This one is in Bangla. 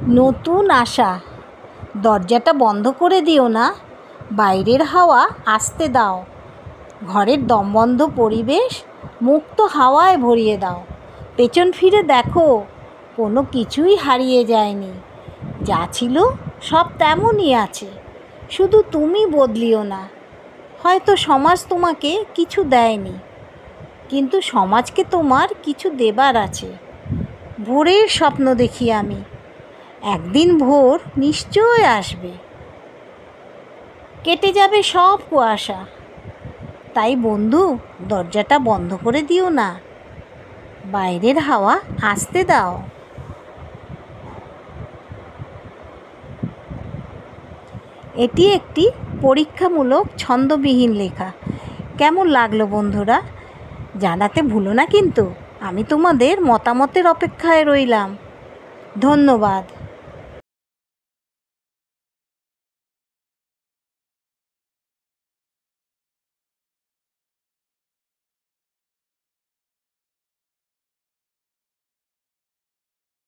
নতুন আশা। দরজাটা বন্ধ করে দিও না, বাইরের হাওয়া আসতে দাও। ঘরের দমবন্ধ পরিবেশ মুক্ত হাওয়ায় ভরিয়ে দাও। পেছন ফিরে দেখো, কোনো কিছুই হারিয়ে যায়নি। যা ছিল সব তেমনই আছে, শুধু তুমি বদলিও না। হয়তো সমাজ তোমাকে কিছু দেয়নি, কিন্তু সমাজকে তোমার কিছু দেবার আছে। ভোরের স্বপ্ন দেখি আমি, একদিন ভোর নিশ্চয় আসবে, কেটে যাবে সব কুয়াশা। তাই বন্ধু, দরজাটা বন্ধ করে দিও না, বাইরের হাওয়া আসতে দাও। এটি একটি পরীক্ষামূলক ছন্দবিহীন লেখা। কেমন লাগলো বন্ধুরা? জানাতে ভুলো না কিন্তু। আমি তোমাদের মতামতের অপেক্ষায় রইলাম। ধন্যবাদ।